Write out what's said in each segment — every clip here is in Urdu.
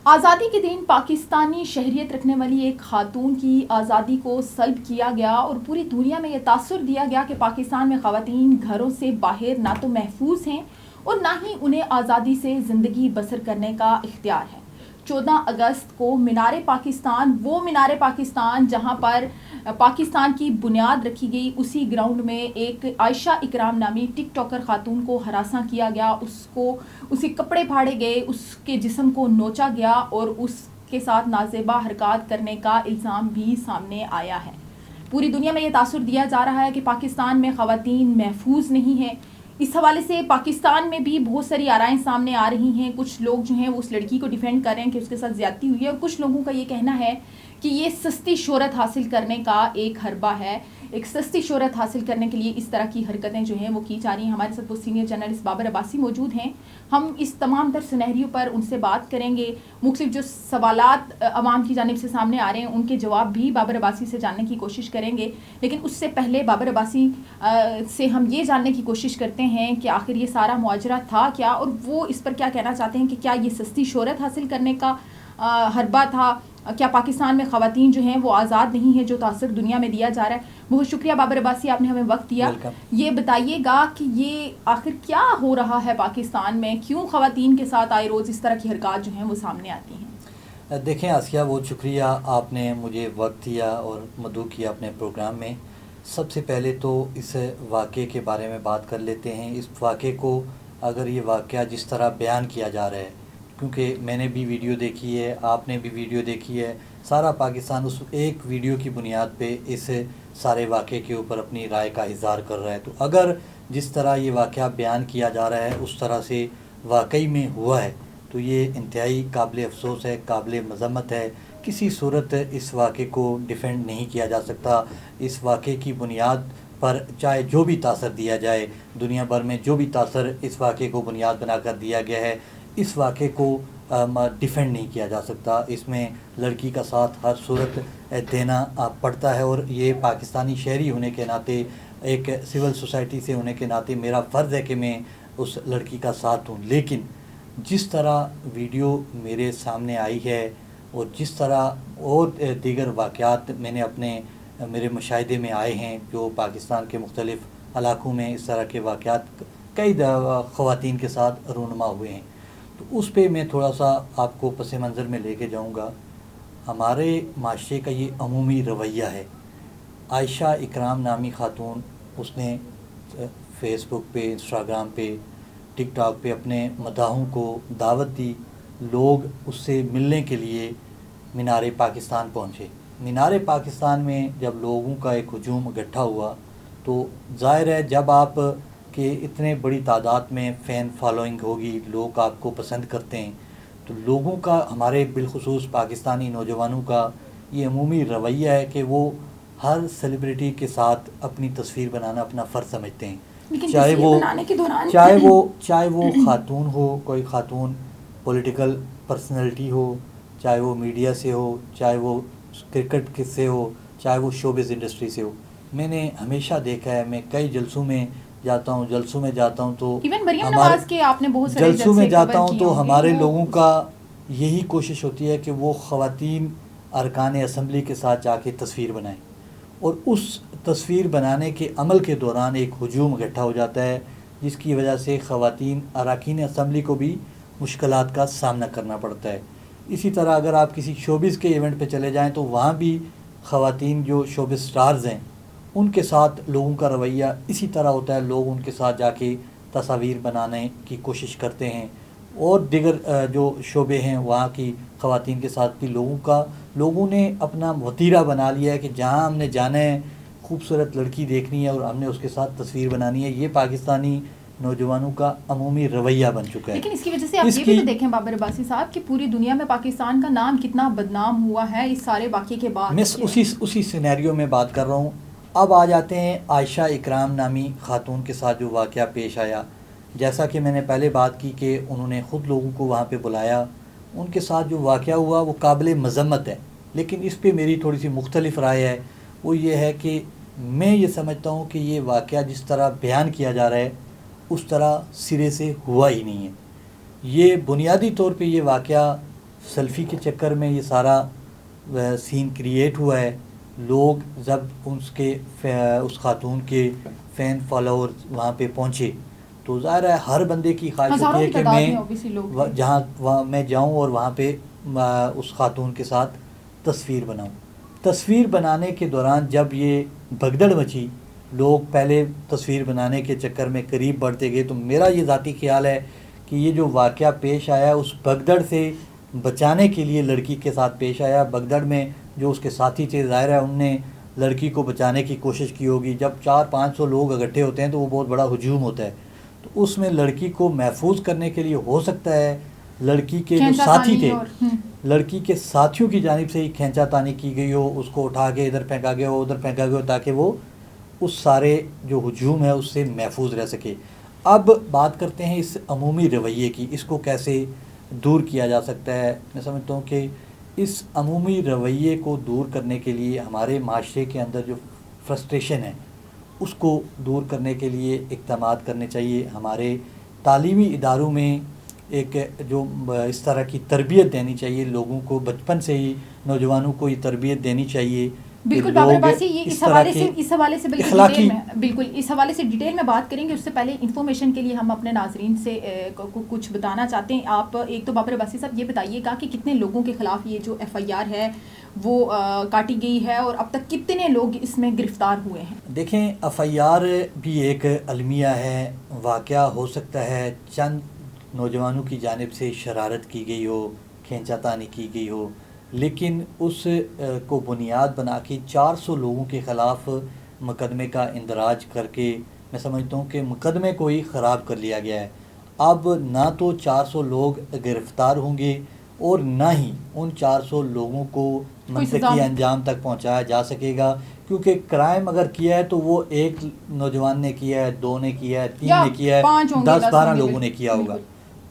آزادی کے دن پاکستانی شہریت رکھنے والی ایک خاتون کی آزادی کو سلب کیا گیا اور پوری دنیا میں یہ تاثر دیا گیا کہ پاکستان میں خواتین گھروں سے باہر نہ تو محفوظ ہیں اور نہ ہی انہیں آزادی سے زندگی بسر کرنے کا اختیار ہے۔ 14 اگست کو مینار پاکستان، وہ مینار پاکستان جہاں پر پاکستان کی بنیاد رکھی گئی، اسی گراؤنڈ میں ایک عائشہ اکرام نامی ٹک ٹاکر خاتون کو ہراساں کیا گیا، اس کے کپڑے پھاڑے گئے، اس کے جسم کو نوچا گیا اور اس کے ساتھ نازیبا حرکات کرنے کا الزام بھی سامنے آیا ہے۔ پوری دنیا میں یہ تاثر دیا جا رہا ہے کہ پاکستان میں خواتین محفوظ نہیں ہیں۔ اس حوالے سے پاکستان میں بھی بہت ساری آرائیں سامنے آ رہی ہیں۔ کچھ لوگ جو ہیں وہ اس لڑکی کو ڈیفینڈ کر رہے ہیں کہ اس کے ساتھ زیادتی ہوئی ہے، اور کچھ لوگوں کا یہ کہنا ہے کہ یہ سستی شہرت حاصل کرنے کا ایک حربہ ہے، ایک سستی شہرت حاصل کرنے کے لیے اس طرح کی حرکتیں جو ہیں وہ کی جا رہی ہیں۔ ہمارے ساتھ وہ سینئر جرنلسٹ بابر عباسی موجود ہیں، ہم اس تمام تر سینیریو پر ان سے بات کریں گے۔ مختلف جو سوالات عوام کی جانب سے سامنے آ رہے ہیں ان کے جواب بھی بابر عباسی سے جاننے کی کوشش کریں گے، لیکن اس سے پہلے بابر عباسی سے ہم یہ جاننے کی کوشش کرتے ہیں کہ آخر یہ سارا ماجرا تھا کیا، اور وہ اس پر کیا کہنا چاہتے ہیں کہ کیا یہ سستی شہرت حاصل کرنے کا حربہ تھا، کیا پاکستان میں خواتین جو ہیں وہ آزاد نہیں ہیں جو تاثر دنیا میں دیا جا رہا ہے۔ بہت شکریہ بابر عباسی، آپ نے ہمیں وقت دیا۔ یہ بتائیے گا کہ یہ آخر کیا ہو رہا ہے پاکستان میں، کیوں خواتین کے ساتھ آئے روز اس طرح کی حرکات جو ہیں وہ سامنے آتی ہیں؟ دیکھیں آسیہ، بہت شکریہ آپ نے مجھے وقت دیا اور مدعو کیا اپنے پروگرام میں۔ سب سے پہلے تو اس واقعے کے بارے میں بات کر لیتے ہیں۔ اس واقعے کو اگر یہ واقعہ جس طرح بیان کیا جا رہا ہے، کیونکہ میں نے بھی ویڈیو دیکھی ہے، آپ نے بھی ویڈیو دیکھی ہے، سارا پاکستان اس ایک ویڈیو کی بنیاد پہ اس سارے واقعے کے اوپر اپنی رائے کا اظہار کر رہا ہے، تو اگر جس طرح یہ واقعہ بیان کیا جا رہا ہے اس طرح سے واقعی میں ہوا ہے تو یہ انتہائی قابل افسوس ہے، قابل مذمت ہے۔ کسی صورت اس واقعے کو ڈیفینڈ نہیں کیا جا سکتا۔ اس واقعے کی بنیاد پر چاہے جو بھی تاثر دیا جائے، دنیا بھر میں جو بھی تاثر اس واقعے کو بنیاد بنا کر دیا گیا ہے، اس واقعے کو ڈیفینڈ نہیں کیا جا سکتا۔ اس میں لڑکی کا ساتھ ہر صورت دینا پڑتا ہے، اور یہ پاکستانی شہری ہونے کے ناطے، ایک سول سوسائٹی سے ہونے کے ناطے میرا فرض ہے کہ میں اس لڑکی کا ساتھ دوں۔ لیکن جس طرح ویڈیو میرے سامنے آئی ہے اور جس طرح اور دیگر واقعات میں نے میرے مشاہدے میں آئے ہیں، جو پاکستان کے مختلف علاقوں میں اس طرح کے واقعات کئی خواتین کے ساتھ رونما ہوئے ہیں، تو اس پہ میں تھوڑا سا آپ کو پس منظر میں لے کے جاؤں گا۔ ہمارے معاشرے کا یہ عمومی رویہ ہے۔ عائشہ اکرام نامی خاتون، اس نے فیس بک پہ، انسٹاگرام پہ، ٹک ٹاک پہ اپنے مداحوں کو دعوت دی، لوگ اس سے ملنے کے لیے مینار پاکستان پہنچے۔ مینار پاکستان میں جب لوگوں کا ایک ہجوم اکٹھا ہوا تو ظاہر ہے جب آپ کہ اتنے بڑی تعداد میں فین فالوئنگ ہوگی، لوگ آپ کو پسند کرتے ہیں، تو لوگوں کا، ہمارے بالخصوص پاکستانی نوجوانوں کا یہ عمومی رویہ ہے کہ وہ ہر سیلیبریٹی کے ساتھ اپنی تصویر بنانا اپنا فرض سمجھتے ہیں، چاہے وہ خاتون ہو، کوئی خاتون پولیٹیکل پرسنالٹی ہو، چاہے وہ میڈیا سے ہو، چاہے وہ کرکٹ سے ہو، چاہے وہ شوبز انڈسٹری سے ہو۔ میں نے ہمیشہ دیکھا ہے، میں کئی جلسوں میں جاتا ہوں تو ہمارے لوگوں کا یہی کوشش ہوتی ہے کہ وہ خواتین ارکان اسمبلی کے ساتھ جا کے تصویر بنائیں، اور اس تصویر بنانے کے عمل کے دوران ایک ہجوم اکٹھا ہو جاتا ہے، جس کی وجہ سے خواتین اراکین اسمبلی کو بھی مشکلات کا سامنا کرنا پڑتا ہے۔ اسی طرح اگر آپ کسی شوبز کے ایونٹ پہ چلے جائیں تو وہاں بھی خواتین جو شوبز سٹارز ہیں ان کے ساتھ لوگوں کا رویہ اسی طرح ہوتا ہے، لوگ ان کے ساتھ جا کے تصاویر بنانے کی کوشش کرتے ہیں، اور دیگر جو شعبے ہیں وہاں کی خواتین کے ساتھ بھی لوگوں نے اپنا وتیرہ بنا لیا ہے کہ جہاں ہم نے جانا ہے، خوبصورت لڑکی دیکھنی ہے اور ہم نے اس کے ساتھ تصویر بنانی ہے۔ یہ پاکستانی نوجوانوں کا عمومی رویہ بن چکا ہے۔ لیکن اس کی وجہ سے آپ یہ بھی تو دیکھیں بابر عباسی صاحب کہ پوری دنیا میں پاکستان کا نام کتنا بدنام ہوا ہے اس سارے واقعے کے بعد۔ میں اسی سینیریو میں بات کر رہا ہوں۔ اب آ جاتے ہیں عائشہ اکرام نامی خاتون کے ساتھ جو واقعہ پیش آیا۔ جیسا کہ میں نے پہلے بات کی کہ انہوں نے خود لوگوں کو وہاں پہ بلایا، ان کے ساتھ جو واقعہ ہوا وہ قابل مذمت ہے، لیکن اس پہ میری تھوڑی سی مختلف رائے ہے۔ وہ یہ ہے کہ میں یہ سمجھتا ہوں کہ یہ واقعہ جس طرح بیان کیا جا رہا ہے اس طرح سرے سے ہوا ہی نہیں ہے۔ یہ بنیادی طور پہ یہ واقعہ سیلفی کے چکر میں یہ سارا سین کریٹ ہوا ہے. لوگ جب اس خاتون کے فین فالوور وہاں پہ پہنچے تو ظاہر ہے ہر بندے کی خواہش ہوتی ہے کہ میں جہاں میں جاؤں اور وہاں پہ اس خاتون کے ساتھ تصویر بناؤں. تصویر بنانے کے دوران جب یہ بھگدڑ مچی, لوگ پہلے تصویر بنانے کے چکر میں قریب بڑھتے گئے, تو میرا یہ ذاتی خیال ہے کہ یہ جو واقعہ پیش آیا اس بھگدڑ سے بچانے کے لیے لڑکی کے ساتھ پیش آیا. بھگدڑ میں جو اس کے ساتھی تھے ظاہر ہے ان نے لڑکی کو بچانے کی کوشش کی ہوگی. جب 400-500 لوگ اکٹھے ہوتے ہیں تو وہ بہت بڑا ہجوم ہوتا ہے, تو اس میں لڑکی کو محفوظ کرنے کے لیے ہو سکتا ہے لڑکی کے جو ساتھی تھے, لڑکی کے ساتھیوں کی جانب سے ہی کھینچا تانی کی گئی ہو, اس کو اٹھا کے ادھر پھینکا گیا ہو ادھر پھینکا گیا ہو تاکہ وہ اس سارے جو ہجوم ہے اس سے محفوظ رہ سکے. اب بات کرتے ہیں اس عمومی رویے کی, اس کو کیسے دور کیا جا سکتا ہے. میں سمجھتا ہوں کہ اس عمومی رویے کو دور کرنے کے لیے ہمارے معاشرے کے اندر جو فرسٹریشن ہے اس کو دور کرنے کے لیے اقدامات کرنے چاہیے. ہمارے تعلیمی اداروں میں ایک جو اس طرح کی تربیت دینی چاہیے, لوگوں کو بچپن سے ہی نوجوانوں کو یہ تربیت دینی چاہیے. بالکل بابر عباسی, یہ اس حوالے سے بالکل اس حوالے سے ڈیٹیل میں بات کریں گے. اس سے پہلے انفارمیشن کے لیے ہم اپنے ناظرین سے کچھ بتانا چاہتے ہیں. آپ ایک تو بابر عباسی صاحب یہ بتائیے گا کہ کتنے لوگوں کے خلاف یہ جو FIR ہے وہ کاٹی گئی ہے اور اب تک کتنے لوگ اس میں گرفتار ہوئے ہیں؟ دیکھیں FIR بھی ایک المیہ ہے. واقعہ ہو سکتا ہے چند نوجوانوں کی جانب سے شرارت کی گئی ہو, کھینچا تانی کی گئی ہو, لیکن اس کو بنیاد بنا کے 400 لوگوں کے خلاف مقدمے کا اندراج کر کے میں سمجھتا ہوں کہ مقدمے کو ہی خراب کر لیا گیا ہے. اب نہ تو 400 لوگ گرفتار ہوں گے اور نہ ہی ان 400 لوگوں کو منطقی انجام تک پہنچایا جا سکے گا, کیونکہ کرائم اگر کیا ہے تو وہ ایک نوجوان نے کیا ہے, 2 نے کیا ہے, 3 نے کیا ہے, 10-12 لوگوں نے کیا ہوگا.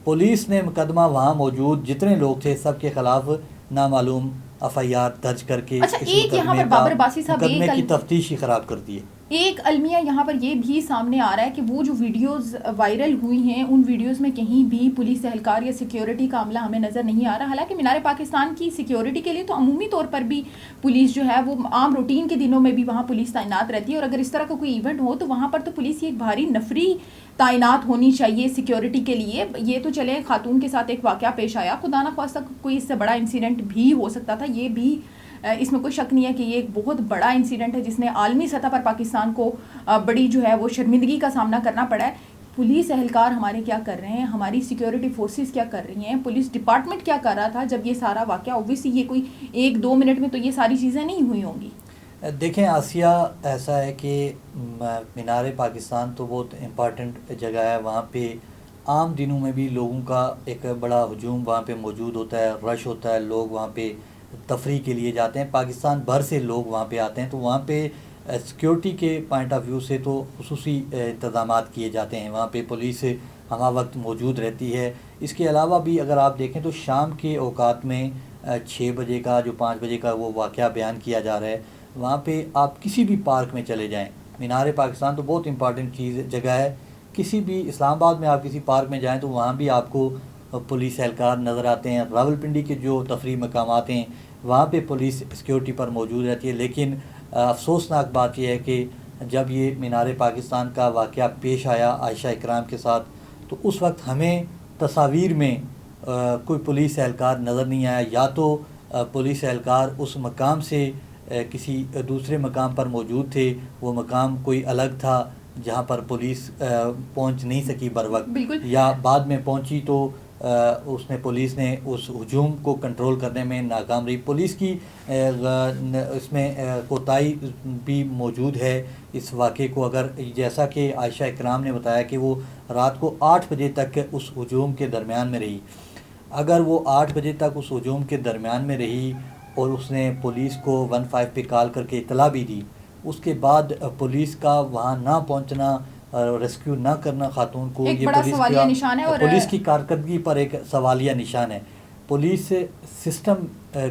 پولیس نے مقدمہ وہاں موجود جتنے لوگ تھے سب کے خلاف نامعلوم FIR درج کر کے اس مقدمے کی تفتیش ہی خراب کر دی ہے. ایک المیہ یہاں پر یہ بھی سامنے آ رہا ہے کہ وہ جو ویڈیوز وائرل ہوئی ہیں ان ویڈیوز میں کہیں بھی پولیس اہلکار یا سیکیورٹی کا عملہ ہمیں نظر نہیں آ رہا. حالانکہ مینار پاکستان کی سیکیورٹی کے لیے تو عمومی طور پر بھی پولیس جو ہے وہ عام روٹین کے دنوں میں بھی وہاں پولیس تعینات رہتی ہے, اور اگر اس طرح کا کوئی ایونٹ ہو تو وہاں پر تو پولیس کی ایک بھاری نفری تعینات ہونی چاہیے سیکیورٹی کے لیے. یہ تو چلے خاتون کے ساتھ ایک واقعہ پیش آیا, خدا نہ خواستہ کوئی اس سے بڑا انسیڈنٹ بھی ہو سکتا تھا, یہ بھی اس میں کوئی شک نہیں ہے کہ یہ ایک بہت بڑا انسیڈنٹ ہے جس نے عالمی سطح پر پاکستان کو بڑی جو ہے وہ شرمندگی کا سامنا کرنا پڑا ہے. پولیس اہلکار ہمارے کیا کر رہے ہیں, ہماری سیکیورٹی فورسز کیا کر رہی ہیں, پولیس ڈپارٹمنٹ کیا کر رہا تھا جب یہ سارا واقعہ, اوبویسلی یہ کوئی 1-2 منٹ میں تو یہ ساری چیزیں نہیں ہوئی ہوں گی. دیکھیں آسیہ, ایسا ہے کہ مینار پاکستان تو بہت امپارٹنٹ جگہ ہے, وہاں پہ عام دنوں میں بھی لوگوں کا ایک بڑا ہجوم وہاں پہ موجود ہوتا ہے, رش ہوتا ہے, لوگ وہاں پہ تفریح کے لیے جاتے ہیں, پاکستان بھر سے لوگ وہاں پہ آتے ہیں, تو وہاں پہ سیکیورٹی کے پوائنٹ آف ویو سے تو خصوصی انتظامات کیے جاتے ہیں. وہاں پہ پولیس ہمہ وقت موجود رہتی ہے. اس کے علاوہ بھی اگر آپ دیکھیں تو شام کے اوقات میں 6 بجے کا جو 5 بجے کا وہ واقعہ بیان کیا جا رہا ہے, وہاں پہ آپ کسی بھی پارک میں چلے جائیں, مینار پاکستان تو بہت امپارٹنٹ جگہ ہے, کسی بھی اسلام آباد میں آپ کسی پارک میں جائیں تو وہاں بھی آپ کو پولیس اہلکار نظر آتے ہیں. راولپنڈی کے جو تفریح مقامات ہیں وہاں پہ پولیس سیکیورٹی پر موجود رہتی ہے. لیکن افسوسناک بات یہ ہے کہ جب یہ مینار پاکستان کا واقعہ پیش آیا عائشہ اکرام کے ساتھ, تو اس وقت ہمیں تصاویر میں کوئی پولیس اہلکار نظر نہیں آیا, یا تو پولیس اہلکار اس مقام سے کسی دوسرے مقام پر موجود تھے, وہ مقام کوئی الگ تھا جہاں پر پولیس پہنچ نہیں سکی بر وقت, یا بعد میں پہنچی تو پولیس نے اس ہجوم کو کنٹرول کرنے میں ناکام رہی. پولیس کی اس میں کوتاہی بھی موجود ہے اس واقعے کو. اگر جیسا کہ عائشہ اکرام نے بتایا کہ وہ رات کو 8 بجے تک اس ہجوم کے درمیان میں رہی, اگر وہ 8 بجے تک اس ہجوم کے درمیان میں رہی اور اس نے پولیس کو 15 پہ کال کر کے اطلاع بھی دی, اس کے بعد پولیس کا وہاں نہ پہنچنا, ریسکیو نہ کرنا خاتون کو, یہ پولیس کی کارکردگی پر ایک سوالیہ نشان ہے. پولیس سسٹم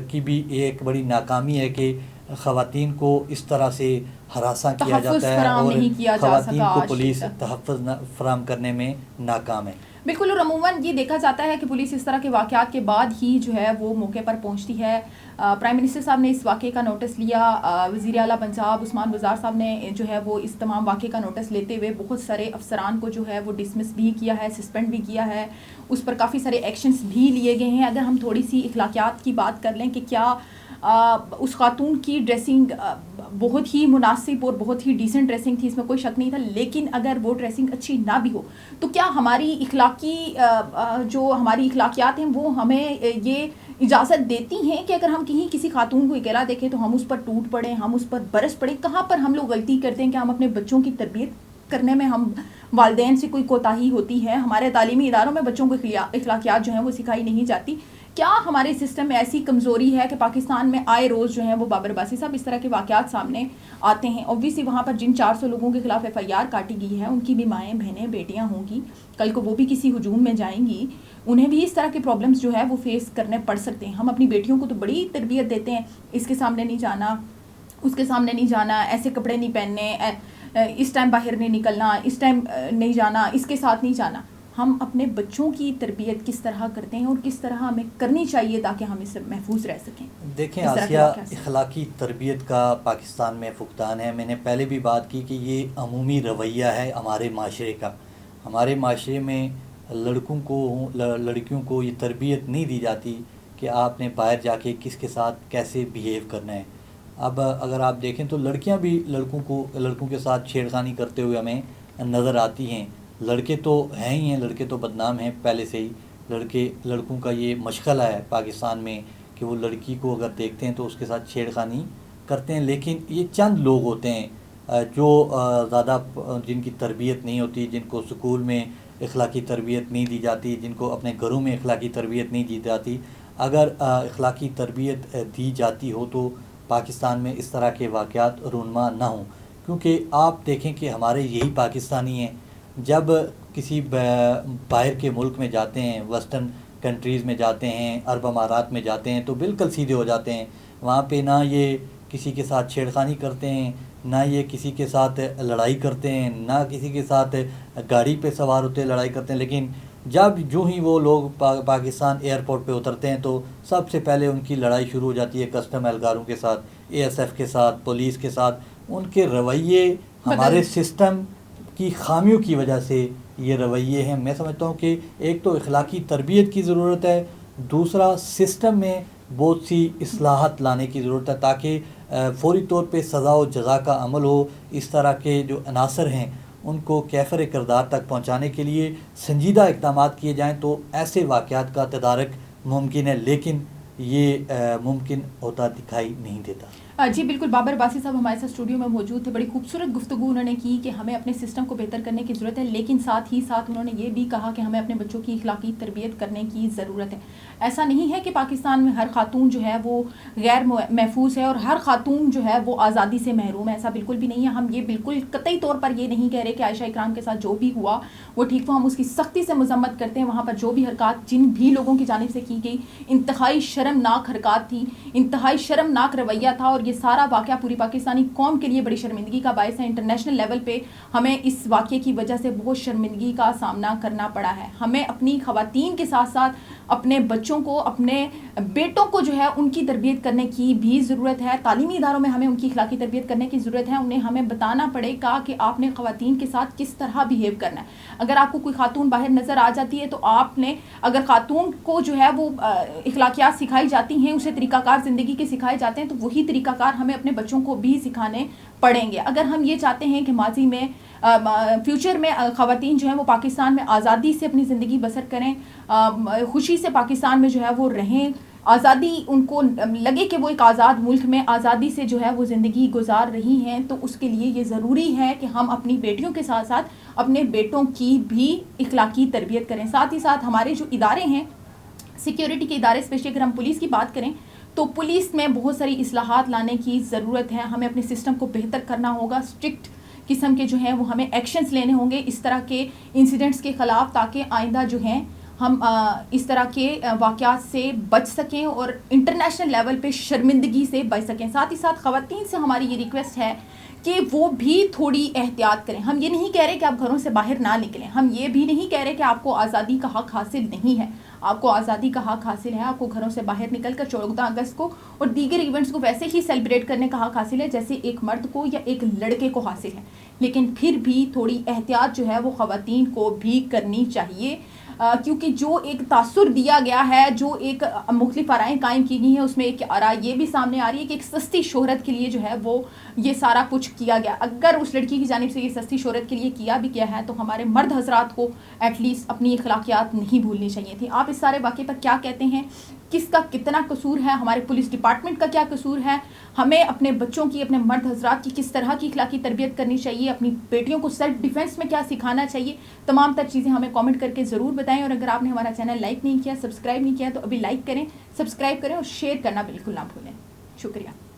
کی بھی ایک بڑی ناکامی ہے کہ خواتین کو اس طرح سے ہراساں کیا جاتا ہے اور خواتین کو پولیس تحفظ فراہم کرنے میں ناکام ہے. بالکل، اور عموماً یہ دیکھا جاتا ہے کہ پولیس اس طرح کے واقعات کے بعد ہی جو ہے وہ موقع پر پہنچتی ہے. پرائم منسٹر صاحب نے اس واقعے کا نوٹس لیا. وزیر اعلیٰ پنجاب عثمان وزار صاحب نے جو ہے وہ اس تمام واقعے کا نوٹس لیتے ہوئے بہت سارے افسران کو جو ہے وہ ڈسمس بھی کیا ہے, سسپینڈ بھی کیا ہے, اس پر کافی سارے ایکشنز بھی لیے گئے ہیں. اگر ہم تھوڑی سی اخلاقیات کی بات کر لیں کہ کیا اس خاتون کی ڈریسنگ بہت ہی مناسب اور بہت ہی ڈیسنٹ ڈریسنگ تھی, اس میں کوئی شک نہیں تھا, لیکن اگر وہ ڈریسنگ اچھی نہ بھی ہو تو کیا ہماری اخلاقی جو ہماری اخلاقیات ہیں وہ ہمیں یہ اجازت دیتی ہیں کہ اگر ہم کہیں کسی خاتون کو اکیلا دیکھیں تو ہم اس پر ٹوٹ پڑیں, ہم اس پر برس پڑیں؟ کہاں پر ہم لوگ غلطی کرتے ہیں کہ ہم اپنے بچوں کی تربیت کرنے میں ہم والدین سے کوئی کوتاہی ہوتی ہے, ہمارے تعلیمی اداروں میں بچوں کو اخلاقیات جو ہیں وہ سکھائی نہیں جاتی. کیا ہمارے سسٹم میں ایسی کمزوری ہے کہ پاکستان میں آئے روز جو ہیں وہ بابر عباسی صاحب اس طرح کے واقعات سامنے آتے ہیں؟ اوبویسلی وہاں پر جن 400 لوگوں کے خلاف FIR کاٹی گئی ہے ان کی بھی مائیں بہنیں بیٹیاں ہوں گی, کل کو وہ بھی کسی ہجوم میں جائیں گی, انہیں بھی اس طرح کے پرابلمس جو ہے وہ فیس کرنے پڑ سکتے ہیں. ہم اپنی بیٹیوں کو تو بڑی تربیت دیتے ہیں, اس کے سامنے نہیں جانا, اس کے سامنے نہیں جانا, ایسے کپڑے نہیں پہننے, اس ٹائم باہر نہیں نکلنا, اس ٹائم نہیں جانا, اس کے ساتھ نہیں جانا. ہم اپنے بچوں کی تربیت کس طرح کرتے ہیں اور کس طرح ہمیں کرنی چاہیے تاکہ ہم اس سے محفوظ رہ سکیں؟ دیکھیں آسیہ, اخلاقی تربیت کا پاکستان میں فقدان ہے. میں نے پہلے بھی بات کی کہ یہ عمومی رویہ ہے ہمارے معاشرے کا. ہمارے معاشرے میں لڑکیوں کو یہ تربیت نہیں دی جاتی کہ آپ نے باہر جا کے کس کے ساتھ کیسے بیہیو کرنا ہے. اب اگر آپ دیکھیں تو لڑکیاں بھی لڑکوں کے ساتھ چھیڑخانی کرتے ہوئے ہمیں نظر آتی ہیں. لڑکے تو ہیں ہی ہیں, لڑکے تو بدنام ہیں پہلے سے ہی. لڑکوں کا یہ مشغلہ ہے پاکستان میں کہ وہ لڑکی کو اگر دیکھتے ہیں تو اس کے ساتھ چھیڑخانی کرتے ہیں. لیکن یہ چند لوگ ہوتے ہیں جو زیادہ جن کی تربیت نہیں ہوتی, جن کو اسکول میں اخلاقی تربیت نہیں دی جاتی, جن کو اپنے گھروں میں اخلاقی تربیت نہیں دی جاتی. اگر اخلاقی تربیت دی جاتی ہو تو پاکستان میں اس طرح کے واقعات رونما نہ ہوں. کیونکہ آپ دیکھیں کہ ہمارے یہی پاکستانی ہیں جب کسی باہر کے ملک میں جاتے ہیں, ویسٹرن کنٹریز میں جاتے ہیں, عرب امارات میں جاتے ہیں تو بالکل سیدھے ہو جاتے ہیں. وہاں پہ نہ یہ کسی کے ساتھ چھیڑخانی کرتے ہیں, نہ یہ کسی کے ساتھ لڑائی کرتے ہیں, نہ کسی کے ساتھ گاڑی پہ سوار ہوتے لڑائی کرتے ہیں. لیکن جو ہی وہ لوگ پاکستان ایئرپورٹ پہ اترتے ہیں تو سب سے پہلے ان کی لڑائی شروع ہو جاتی ہے کسٹم اہلکاروں کے ساتھ, ASF کے ساتھ, پولیس کے ساتھ. ان کے رویے ہمارے سسٹم کی خامیوں کی وجہ سے یہ رویے ہیں. میں سمجھتا ہوں کہ ایک تو اخلاقی تربیت کی ضرورت ہے, دوسرا سسٹم میں بہت سی اصلاحات لانے کی ضرورت ہے تاکہ فوری طور پہ سزا و جزا کا عمل ہو. اس طرح کے جو عناصر ہیں ان کو کیفر کردار تک پہنچانے کے لیے سنجیدہ اقدامات کیے جائیں تو ایسے واقعات کا تدارک ممکن ہے, لیکن یہ ممکن ہوتا دکھائی نہیں دیتا. جی بالکل, بابر عباسی صاحب ہمارے ساتھ اسٹوڈیو میں موجود تھے. بڑی خوبصورت گفتگو انہوں نے کی کہ ہمیں اپنے سسٹم کو بہتر کرنے کی ضرورت ہے, لیکن ساتھ ہی ساتھ انہوں نے یہ بھی کہا کہ ہمیں اپنے بچوں کی اخلاقی تربیت کرنے کی ضرورت ہے. ایسا نہیں ہے کہ پاکستان میں ہر خاتون جو ہے وہ غیر محفوظ ہے اور ہر خاتون جو ہے وہ آزادی سے محروم ہے, ایسا بالکل بھی نہیں ہے. ہم یہ بالکل قطعی طور پر یہ نہیں کہہ رہے کہ عائشہ اکرام کے ساتھ جو بھی ہوا وہ ٹھیک ہوا, ہم اس کی سختی سے مذمت کرتے ہیں. وہاں پر جو بھی حرکات جن بھی لوگوں کی جانب سے کی گئی انتہائی شرمناک حرکات تھی, انتہائی شرمناک رویہ تھا, اور یہ سارا واقعہ پوری پاکستانی قوم کے لیے بڑی شرمندگی کا باعث ہے. انٹرنیشنل لیول پہ ہمیں اس واقعے کی وجہ سے بہت شرمندگی کا سامنا کرنا پڑا ہے. ہمیں اپنی خواتین کے ساتھ ساتھ اپنے بچوں کو, اپنے بیٹوں کو جو ہے ان کی تربیت کرنے کی بھی ضرورت ہے. تعلیمی اداروں میں ہمیں ان کی اخلاقی تربیت کرنے کی ضرورت ہے. انہیں ہمیں بتانا پڑے گا کہ آپ نے خواتین کے ساتھ کس طرح بیہیو کرنا ہے. اگر آپ کو کوئی خاتون باہر نظر آ جاتی ہے تو آپ نے, اگر خاتون کو جو ہے وہ اخلاقیات سکھائی جاتی ہیں, اسے طریقہ کار زندگی کے سکھائے جاتے ہیں, تو وہی طریقہ کار ہمیں اپنے بچوں کو بھی سکھانے پڑیں گے. اگر ہم یہ چاہتے ہیں کہ ماضی میں فیوچر میں خواتین جو ہیں وہ پاکستان میں آزادی سے اپنی زندگی بسر کریں, خوشی سے پاکستان میں جو ہے وہ رہیں, آزادی ان کو لگے کہ وہ ایک آزاد ملک میں آزادی سے جو ہے وہ زندگی گزار رہی ہیں, تو اس کے لیے یہ ضروری ہے کہ ہم اپنی بیٹیوں کے ساتھ ساتھ اپنے بیٹوں کی بھی اخلاقی تربیت کریں. ساتھ ہی ساتھ ہمارے جو ادارے ہیں, سیکیورٹی کے ادارے, اسپیشلی اگر ہم پولیس کی بات کریں تو پولیس میں بہت ساری اصلاحات لانے کی ضرورت ہے. ہمیں اپنے سسٹم کو بہتر کرنا ہوگا, اسٹرکٹ قسم کے جو ہیں وہ ہمیں ایکشنز لینے ہوں گے اس طرح کے انسیڈنٹس کے خلاف, تاکہ آئندہ جو ہیں ہم اس طرح کے واقعات سے بچ سکیں اور انٹرنیشنل لیول پہ شرمندگی سے بچ سکیں. ساتھ ہی ساتھ خواتین سے ہماری یہ ریکویسٹ ہے کہ وہ بھی تھوڑی احتیاط کریں. ہم یہ نہیں کہہ رہے کہ آپ گھروں سے باہر نہ نکلیں, ہم یہ بھی نہیں کہہ رہے کہ آپ کو آزادی کا حق حاصل نہیں ہے. آپ کو آزادی کا حق حاصل ہے, آپ کو گھروں سے باہر نکل کر 14 اگست کو اور دیگر ایونٹس کو ویسے ہی سیلیبریٹ کرنے کا حق حاصل ہے جیسے ایک مرد کو یا ایک لڑکے کو حاصل ہے. لیکن پھر بھی تھوڑی احتیاط جو ہے وہ خواتین کو بھی کرنی چاہیے, کیونکہ جو ایک تاثر دیا گیا ہے, جو ایک مختلف آرائیں قائم کی گئی ہیں, اس میں ایک آراء یہ بھی سامنے آ رہی ہے کہ ایک سستی شہرت کے لیے جو ہے وہ یہ سارا کچھ کیا گیا. اگر اس لڑکی کی جانب سے یہ سستی شہرت کے لیے کیا بھی کیا ہے تو ہمارے مرد حضرات کو ایٹ لیسٹ اپنی اخلاقیات نہیں بھولنی چاہیے تھی. آپ اس سارے واقعے پر کیا کہتے ہیں؟ کس کا کتنا قصور ہے؟ ہمارے پولیس ڈپارٹمنٹ کا کیا قصور ہے؟ ہمیں اپنے بچوں کی, اپنے مرد حضرات کی کس طرح کی اخلاقی تربیت کرنی چاہیے؟ اپنی بیٹیوں کو سیلف ڈیفینس میں کیا سکھانا چاہیے؟ تمام تر چیزیں ہمیں کامنٹ کر کے ضرور بتائیں. اور اگر آپ نے ہمارا چینل لائک نہیں کیا, سبسکرائب نہیں کیا تو ابھی لائک کریں, سبسکرائب کریں اور شیئر کرنا بالکل نہ بھولیں. شکریہ.